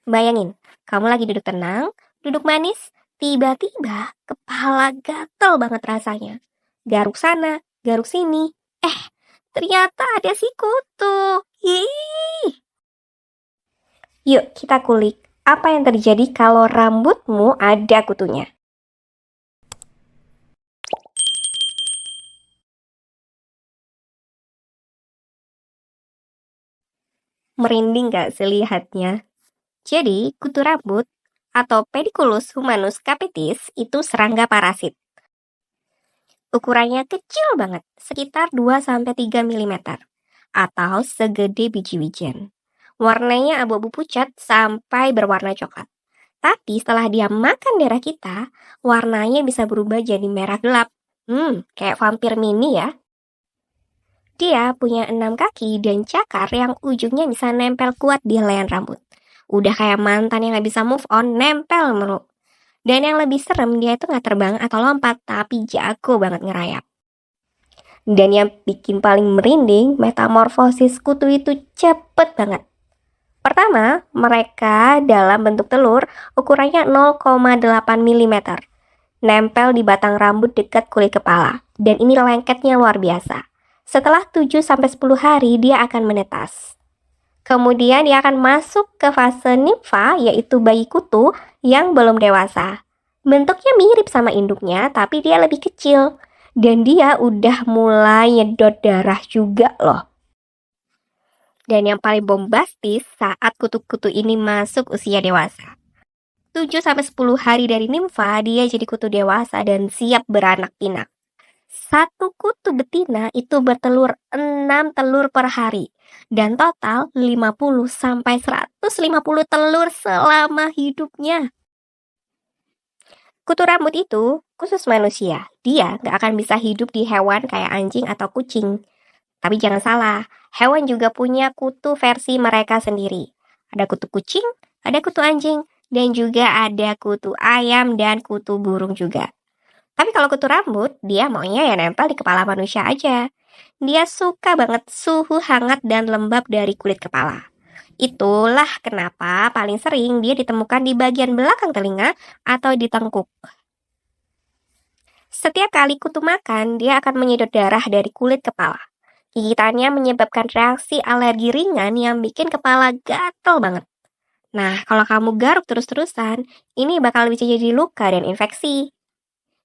Bayangin, kamu lagi duduk tenang, duduk manis, tiba-tiba kepala gatel banget rasanya. Garuk sana, garuk sini. Eh, ternyata ada si kutu. Ih. Yuk kita kulik. Apa yang terjadi kalau rambutmu ada kutunya? Merinding gak sih lihatnya? Jadi, kutu rambut atau Pediculus humanus capitis itu serangga parasit. Ukurannya kecil banget, sekitar 2-3 mm atau segede biji wijen. Warnanya abu-abu pucat sampai berwarna coklat. Tapi setelah dia makan darah kita, warnanya bisa berubah jadi merah gelap. Kayak vampir mini ya. Dia punya 6 kaki dan cakar yang ujungnya bisa nempel kuat di helaian rambut. Udah kayak mantan yang gak bisa move on, nempel mulu. Dan yang lebih serem, dia itu gak terbang atau lompat, tapi jago banget ngerayap. Dan yang bikin paling merinding, metamorfosis kutu itu cepet banget. Pertama, mereka dalam bentuk telur, ukurannya 0,8 mm. Nempel di batang rambut dekat kulit kepala. Dan ini lengketnya luar biasa. Setelah 7-10 hari, dia akan menetas. Kemudian dia akan masuk ke fase nimfa, yaitu bayi kutu yang belum dewasa. Bentuknya mirip sama induknya, tapi dia lebih kecil. Dan dia udah mulai nyedot darah juga loh. Dan yang paling bombastis saat kutu-kutu ini masuk usia dewasa. 7-10 hari dari nimfa, dia jadi kutu dewasa dan siap beranak pinak. Satu kutu betina itu bertelur 6 telur per hari. Dan total 50-150 telur selama hidupnya. Kutu rambut itu khusus manusia. Dia gak akan bisa hidup di hewan kayak anjing atau kucing. Tapi jangan salah, hewan juga punya kutu versi mereka sendiri. Ada kutu kucing, ada kutu anjing, dan juga ada kutu ayam dan kutu burung juga. Tapi kalau kutu rambut, dia maunya ya nempel di kepala manusia aja. Dia suka banget suhu hangat dan lembab dari kulit kepala. Itulah kenapa paling sering dia ditemukan di bagian belakang telinga atau di tengkuk. Setiap kali kutu makan, dia akan menyedot darah dari kulit kepala. Gigitannya menyebabkan reaksi alergi ringan yang bikin kepala gatel banget. Nah, kalau kamu garuk terus-terusan, ini bakal bisa jadi luka dan infeksi.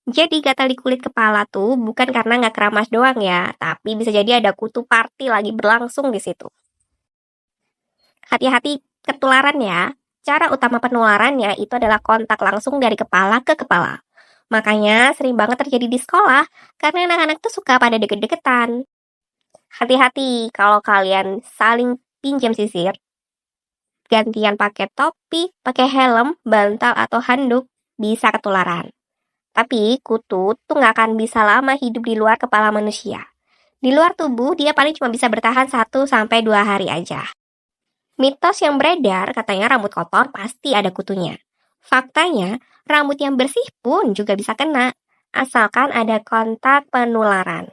Jadi gatal di kulit kepala tuh bukan karena nggak keramas doang ya, tapi bisa jadi ada kutu party lagi berlangsung di situ. Hati-hati ketularan ya. Cara utama penularannya itu adalah kontak langsung dari kepala ke kepala. Makanya sering banget terjadi di sekolah karena anak-anak tuh suka pada deket-deketan. Hati-hati kalau kalian saling pinjam sisir, gantian pakai topi, pakai helm, bantal atau handuk, bisa ketularan. Tapi kutu tuh nggak akan bisa lama hidup di luar kepala manusia. Di luar tubuh, dia paling cuma bisa bertahan 1-2 hari aja. Mitos yang beredar katanya rambut kotor pasti ada kutunya. Faktanya, rambut yang bersih pun juga bisa kena, asalkan ada kontak penularan.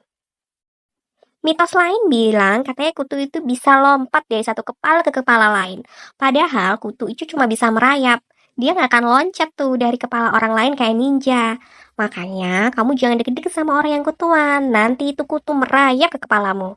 Mitos lain bilang katanya kutu itu bisa lompat dari satu kepala ke kepala lain. Padahal kutu itu cuma bisa merayap. Dia nggak akan loncat tuh dari kepala orang lain kayak ninja. Makanya kamu jangan deket-deket sama orang yang kutuan. Nanti itu kutu merayap ke kepalamu.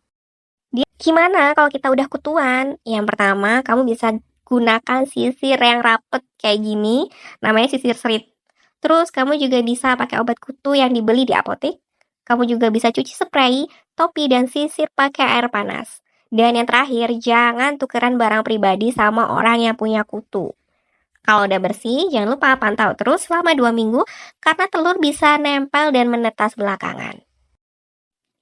Gimana kalau kita udah kutuan? Yang pertama, kamu bisa gunakan sisir yang rapet kayak gini. Namanya sisir serit. Terus kamu juga bisa pakai obat kutu yang dibeli di apotek. Kamu juga bisa cuci spray, topi, dan sisir pakai air panas. Dan yang terakhir, jangan tukeran barang pribadi sama orang yang punya kutu. Kalau udah bersih, jangan lupa pantau terus selama 2 minggu karena telur bisa nempel dan menetas belakangan.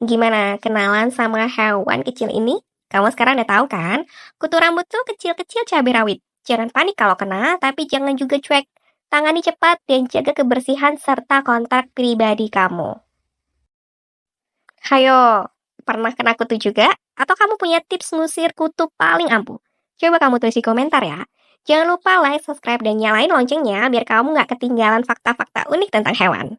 Gimana kenalan sama hewan kecil ini? Kamu sekarang udah tahu kan? Kutu rambut tuh kecil-kecil cabai rawit. Jangan panik kalau kena, tapi jangan juga cuek. Tangani cepat dan jaga kebersihan serta kontak pribadi kamu. Hayo, pernah kena kutu juga? Atau kamu punya tips ngusir kutu paling ampuh? Coba kamu tulis di komentar ya. Jangan lupa like, subscribe, dan nyalain loncengnya biar kamu nggak ketinggalan fakta-fakta unik tentang hewan.